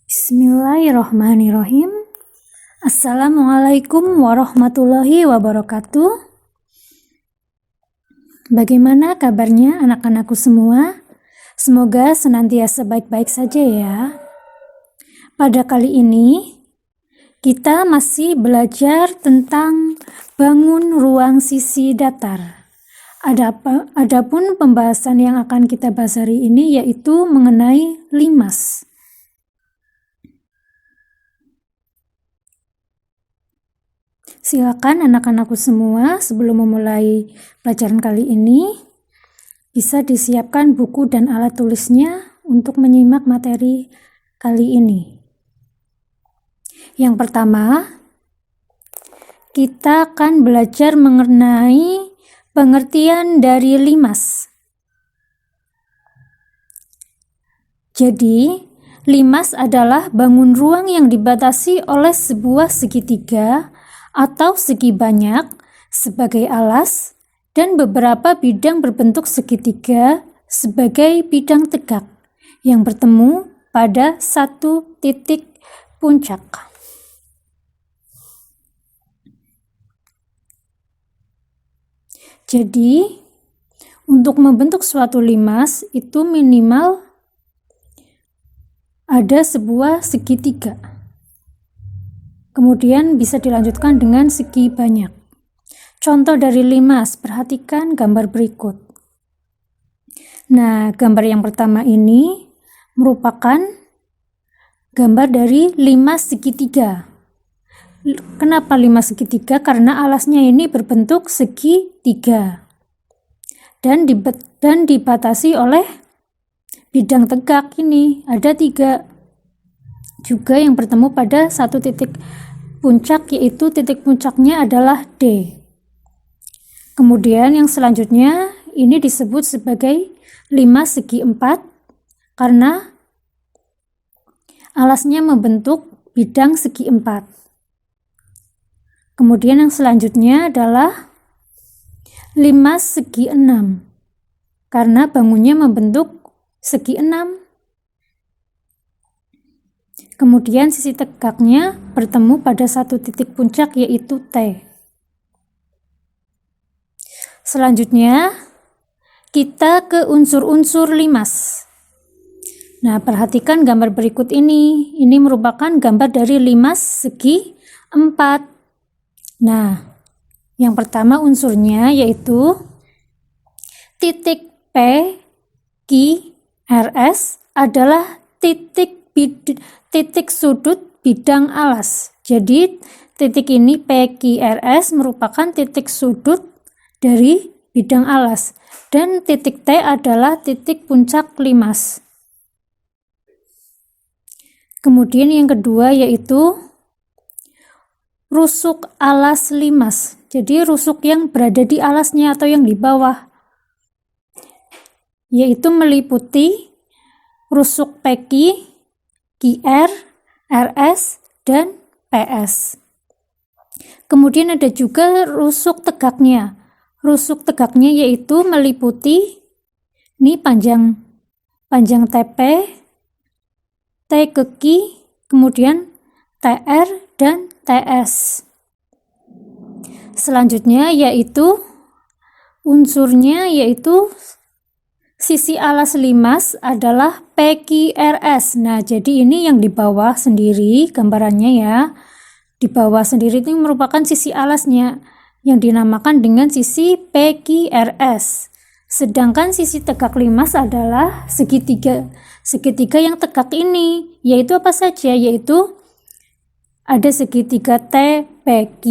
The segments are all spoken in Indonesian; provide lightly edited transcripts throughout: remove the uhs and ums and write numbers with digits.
Bismillahirrahmanirrahim. Assalamualaikum warahmatullahi wabarakatuh. Bagaimana kabarnya anak-anakku semua? Semoga senantiasa baik-baik saja ya. Pada kali ini, kita masih belajar tentang bangun ruang sisi datar. Adapun pembahasan yang akan kita bahas hari ini yaitu mengenai limas. Silakan anak-anakku semua sebelum memulai pelajaran kali ini bisa disiapkan buku dan alat tulisnya untuk menyimak materi kali ini. Yang pertama, kita akan belajar mengenai pengertian dari limas. Jadi, limas adalah bangun ruang yang dibatasi oleh sebuah segitiga atau segi banyak sebagai alas dan beberapa bidang berbentuk segitiga sebagai bidang tegak yang bertemu pada satu titik puncak. Jadi, untuk membentuk suatu limas itu minimal ada sebuah segitiga. Kemudian bisa dilanjutkan dengan segi banyak. Contoh dari limas, perhatikan gambar berikut. Nah, gambar yang pertama ini merupakan gambar dari limas segitiga. Kenapa limas segitiga? Karena alasnya ini berbentuk segitiga dan dibatasi oleh bidang tegak ini. Ada 3 juga yang bertemu pada satu titik puncak, yaitu titik puncaknya adalah D. Kemudian yang selanjutnya ini disebut sebagai limas segi 4 karena alasnya membentuk bidang segi 4. Kemudian yang selanjutnya adalah limas segi 6 karena bangunnya membentuk segi 6. Kemudian sisi tegaknya bertemu pada satu titik puncak yaitu T. Selanjutnya kita ke unsur-unsur limas. Nah, perhatikan gambar berikut ini. Ini merupakan gambar dari limas segi 4. Nah, yang pertama unsurnya yaitu titik P, Q, RS adalah titik sudut bidang alas. Jadi, titik ini P, Q, RS merupakan titik sudut dari bidang alas. Dan titik T adalah titik puncak limas. Kemudian yang kedua yaitu rusuk alas limas. Jadi rusuk yang berada di alasnya atau yang di bawah, yaitu meliputi rusuk PQ, QR, RS, dan PS. Kemudian ada juga rusuk tegaknya. Rusuk tegaknya yaitu meliputi ini panjang TP, T ke Q, kemudian TR dan TS. Selanjutnya yaitu unsurnya yaitu sisi alas limas adalah PQRS. Nah, jadi ini yang di bawah sendiri gambarannya ya. Di bawah sendiri ini merupakan sisi alasnya yang dinamakan dengan sisi PQRS. Sedangkan sisi tegak limas adalah segitiga yang tegak ini, yaitu apa saja? Yaitu ada segitiga TPQ,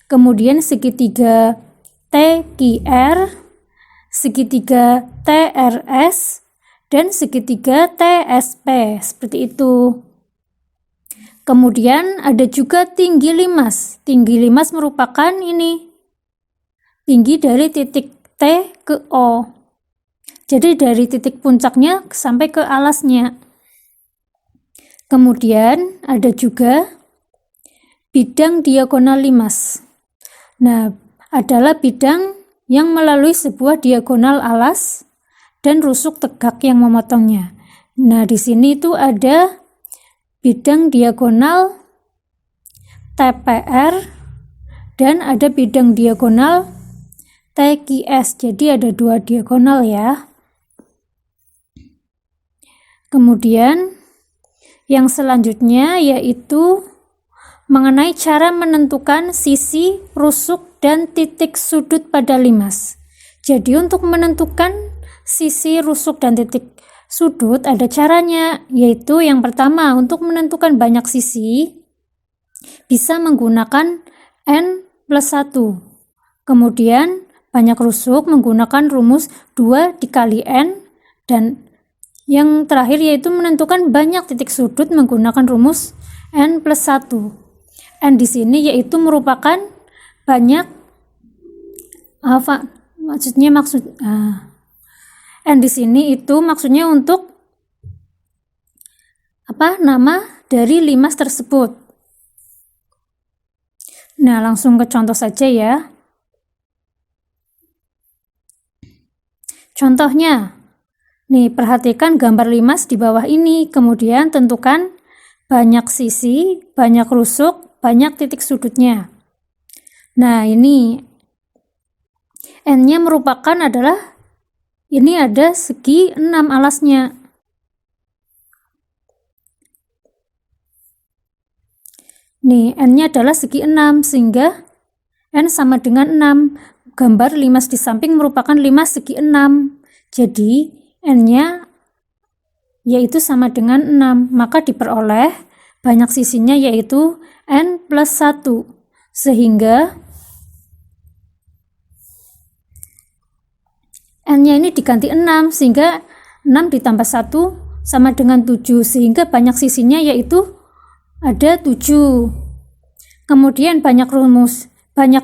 kemudian segitiga TQR, segitiga TRS, dan segitiga TSP, seperti itu. Kemudian ada juga tinggi limas. Tinggi limas merupakan ini, tinggi dari titik T ke O. Jadi dari titik puncaknya sampai ke alasnya. Kemudian ada juga bidang diagonal limas. Nah, adalah bidang yang melalui sebuah diagonal alas dan rusuk tegak yang memotongnya. Nah, di sini itu ada bidang diagonal TPR dan ada bidang diagonal TQS. Jadi ada dua diagonal ya. Kemudian yang selanjutnya yaitu mengenai cara menentukan sisi, rusuk, dan titik sudut pada limas. Jadi untuk menentukan sisi, rusuk, dan titik sudut ada caranya, yaitu yang pertama untuk menentukan banyak sisi bisa menggunakan N+1. Kemudian banyak rusuk menggunakan rumus 2 dikali N, dan yang terakhir yaitu menentukan banyak titik sudut menggunakan rumus N+1. N di sini yaitu merupakan banyak N di sini itu maksudnya untuk nama dari limas tersebut. Nah, langsung ke contoh saja ya. Contohnya, nih perhatikan gambar limas di bawah ini, kemudian tentukan banyak sisi, banyak rusuk, banyak titik sudutnya. Nah, ini N-nya merupakan adalah, ini ada segi 6 alasnya. Nih, N-nya adalah segi 6, sehingga N sama dengan 6. Gambar limas di samping merupakan limas segi 6. Jadi, N-nya yaitu sama dengan 6. Maka diperoleh banyak sisinya yaitu N+1. Sehingga N-nya ini diganti 6, sehingga 6 ditambah 1 sama dengan 7, sehingga banyak sisinya yaitu ada 7. Kemudian banyak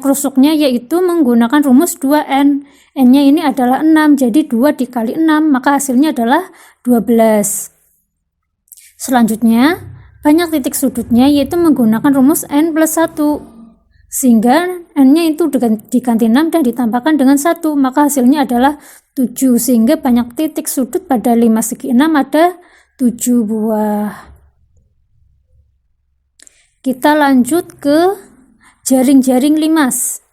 rusuknya yaitu menggunakan rumus 2N. N-nya ini adalah 6, jadi 2 dikali 6, maka hasilnya adalah 12. Selanjutnya, banyak titik sudutnya yaitu menggunakan rumus N+1. Sehingga N-nya itu diganti 6 dan ditambahkan dengan 1, maka hasilnya adalah 7, sehingga banyak titik sudut pada limas segi 6 ada 7 buah. Kita lanjut ke jaring-jaring limas.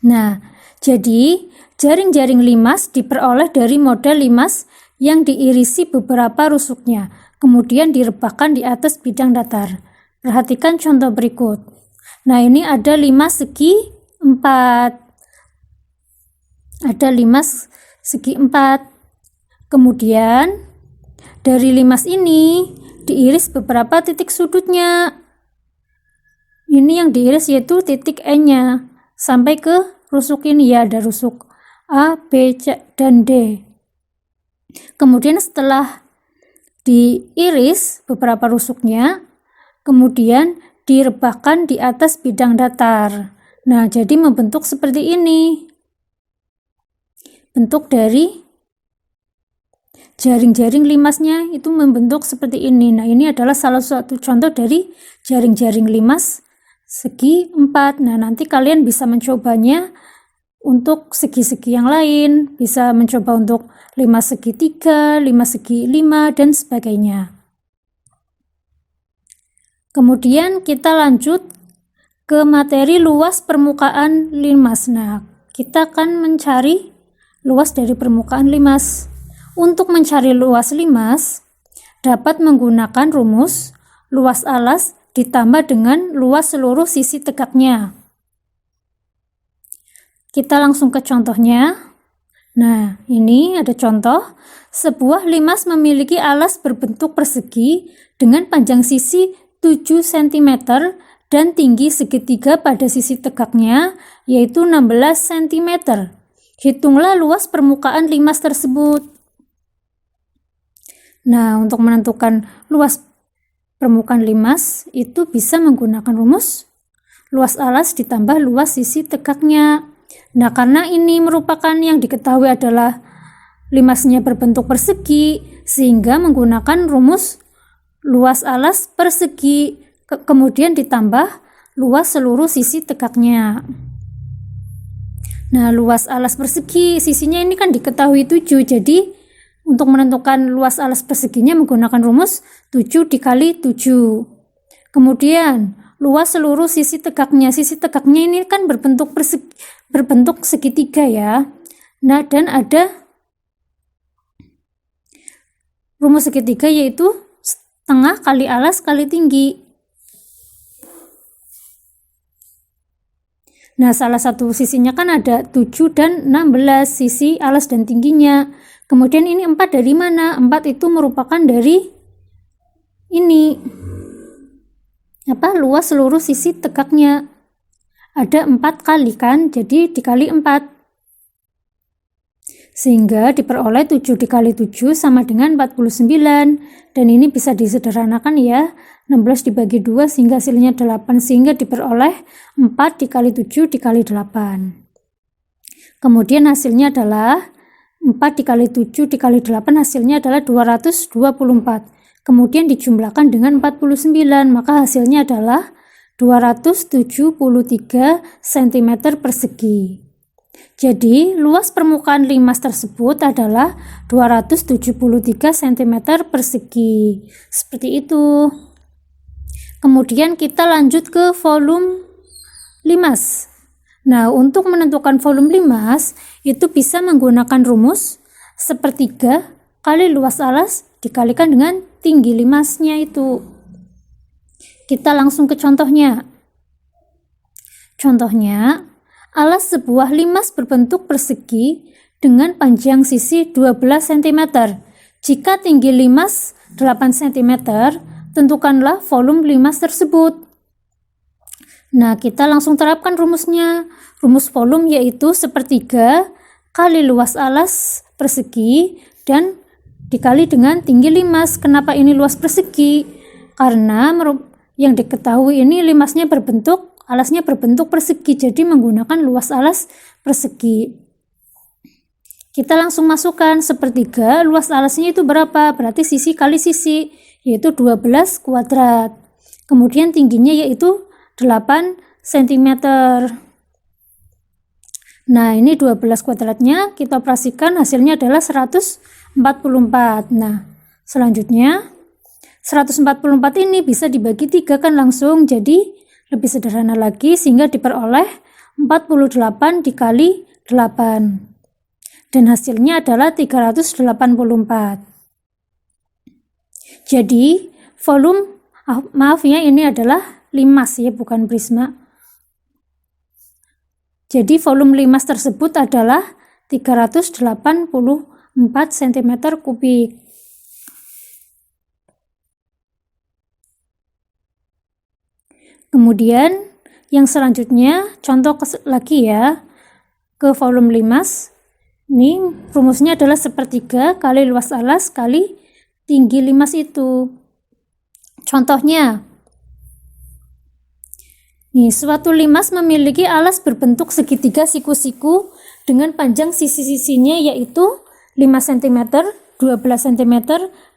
Nah, jadi jaring-jaring limas diperoleh dari model limas yang diirisi beberapa rusuknya, kemudian direbahkan di atas bidang datar. Perhatikan contoh berikut. Nah, ini ada limas segi 4. Ada limas segi 4. Kemudian dari limas ini diiris beberapa titik sudutnya. Ini yang diiris yaitu titik N-nya sampai ke rusuk ini ya, ada rusuk A, B, C, dan D. Kemudian setelah diiris beberapa rusuknya, kemudian direbahkan di atas bidang datar. Nah, jadi membentuk seperti ini. Bentuk dari jaring-jaring limasnya itu membentuk seperti ini. Nah, ini adalah salah satu contoh dari jaring-jaring limas segi 4. Nah, nanti kalian bisa mencobanya untuk segi-segi yang lain. Bisa mencoba untuk limas segi 3, limas segi 5, dan sebagainya. Kemudian kita lanjut ke materi luas permukaan limas. Nah, kita akan mencari luas dari permukaan limas. Untuk mencari luas limas, dapat menggunakan rumus luas alas ditambah dengan luas seluruh sisi tegaknya. Kita langsung ke contohnya. Nah, ini ada contoh. Sebuah limas memiliki alas berbentuk persegi dengan panjang sisi 7 cm dan tinggi segitiga pada sisi tegaknya yaitu 16 cm. Hitunglah luas permukaan limas tersebut. Nah, untuk menentukan luas permukaan limas itu bisa menggunakan rumus luas alas ditambah luas sisi tegaknya. Nah, karena ini merupakan yang diketahui adalah limasnya berbentuk persegi, sehingga menggunakan rumus luas alas persegi, kemudian ditambah luas seluruh sisi tegaknya. Nah, luas alas persegi, sisinya ini kan diketahui 7, jadi untuk menentukan luas alas perseginya menggunakan rumus 7 dikali 7. Kemudian luas seluruh sisi tegaknya. Sisi tegaknya ini kan berbentuk segitiga ya. Nah, dan ada rumus segitiga yaitu setengah kali alas kali tinggi. Nah, salah satu sisinya kan ada 7 dan 16 sisi alas dan tingginya. Kemudian ini 4 dari mana? 4 itu merupakan dari ini. Luas seluruh sisi tegaknya. Ada 4 kali kan, jadi dikali 4. Sehingga diperoleh 7 dikali 7 sama dengan 49. Dan ini bisa disederhanakan ya. 16 dibagi 2 sehingga hasilnya 8. Sehingga diperoleh 4 dikali 7 dikali 8. Kemudian hasilnya adalah 4 dikali 7 dikali 8 hasilnya adalah 224. Kemudian dijumlahkan dengan 49, maka hasilnya adalah 273 cm persegi. Jadi, luas permukaan limas tersebut adalah 273 cm persegi. Seperti itu. Kemudian kita lanjut ke volume limas. Nah, untuk menentukan volume limas, itu bisa menggunakan rumus sepertiga kali luas alas dikalikan dengan tinggi limasnya itu. Kita langsung ke contohnya. Contohnya, alas sebuah limas berbentuk persegi dengan panjang sisi 12 cm. Jika tinggi limas 8 cm, tentukanlah volume limas tersebut. Nah, kita langsung terapkan rumusnya. Rumus volume yaitu sepertiga kali luas alas persegi dan dikali dengan tinggi limas. Kenapa ini luas persegi? Karena yang diketahui ini limasnya alasnya berbentuk persegi, jadi menggunakan luas alas persegi. Kita langsung masukkan sepertiga, luas alasnya itu berapa? Berarti sisi kali sisi, yaitu 12 kuadrat. Kemudian tingginya yaitu 8 cm. Nah, ini 12 kuadratnya kita operasikan, hasilnya adalah 144. Nah, selanjutnya 144 ini bisa dibagi 3 kan langsung, jadi lebih sederhana lagi sehingga diperoleh 48 dikali 8. Dan hasilnya adalah 384. Jadi, volume, maaf ya, ini adalah limas ya, bukan prisma. Jadi volume limas tersebut adalah 384 cm kubik. Kemudian yang selanjutnya contoh lagi ya ke volume limas. Ini rumusnya adalah sepertiga kali luas alas kali tinggi limas itu. Contohnya, suatu limas memiliki alas berbentuk segitiga siku-siku dengan panjang sisi-sisinya yaitu 5 cm, 12 cm,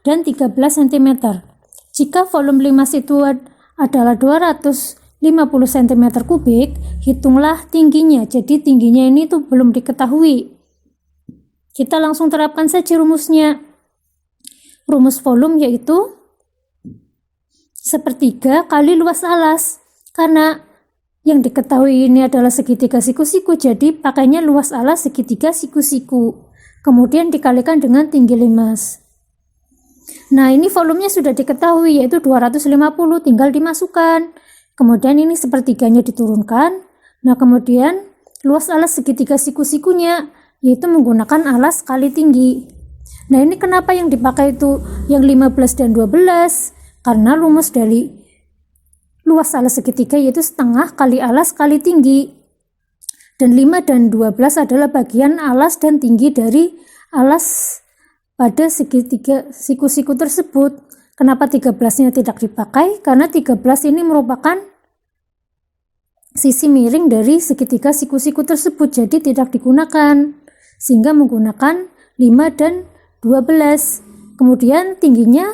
dan 13 cm. Jika volume limas itu adalah 250 cm kubik, hitunglah tingginya. Jadi tingginya ini tuh belum diketahui. Kita langsung terapkan saja rumusnya. Rumus volume yaitu sepertiga kali luas alas. Karena yang diketahui ini adalah segitiga siku-siku, jadi pakainya luas alas segitiga siku-siku. Kemudian dikalikan dengan tinggi limas. Nah, ini volumenya sudah diketahui yaitu 250, tinggal dimasukkan. Kemudian ini sepertiganya diturunkan. Nah, kemudian luas alas segitiga siku-sikunya yaitu menggunakan alas kali tinggi. Nah, ini kenapa yang dipakai itu yang 15 dan 12? Karena rumus dari luas alas segitiga yaitu setengah kali alas kali tinggi. Dan 5 dan 12 adalah bagian alas dan tinggi dari alas pada segitiga siku-siku tersebut. Kenapa 13-nya tidak dipakai? Karena 13 ini merupakan sisi miring dari segitiga siku-siku tersebut, jadi tidak digunakan. Sehingga menggunakan 5 dan 12. Kemudian tingginya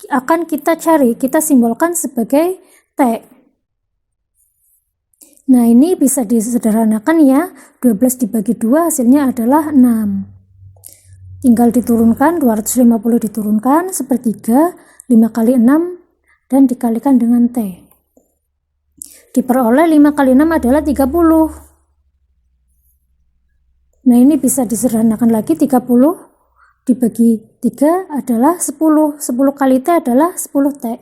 akan kita cari, kita simbolkan sebagai T. Nah, ini bisa disederhanakan ya. 12 dibagi 2 hasilnya adalah 6. tinggal diturunkan, 250 diturunkan sepertiga, 5 kali 6 dan dikalikan dengan T. Diperoleh 5 kali 6 adalah 30. Nah, ini bisa disederhanakan lagi, 30 dibagi 3 adalah 10. 10 kali T adalah 10 T.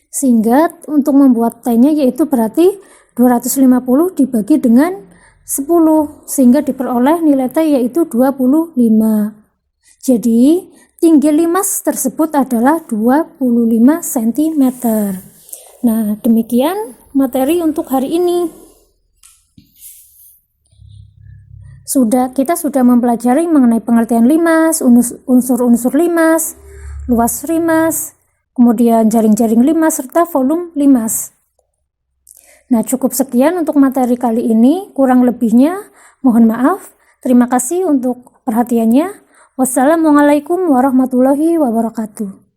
Sehingga untuk membuat T-nya yaitu berarti 250 dibagi dengan 10, sehingga diperoleh nilai T yaitu 25. Jadi tinggi limas tersebut adalah 25 cm. Nah, demikian materi untuk hari ini. Kita sudah mempelajari mengenai pengertian limas, unsur-unsur limas, luas limas, kemudian jaring-jaring limas, serta volume limas. Nah, cukup sekian untuk materi kali ini. Kurang lebihnya mohon maaf. Terima kasih untuk perhatiannya. Wassalamualaikum warahmatullahi wabarakatuh.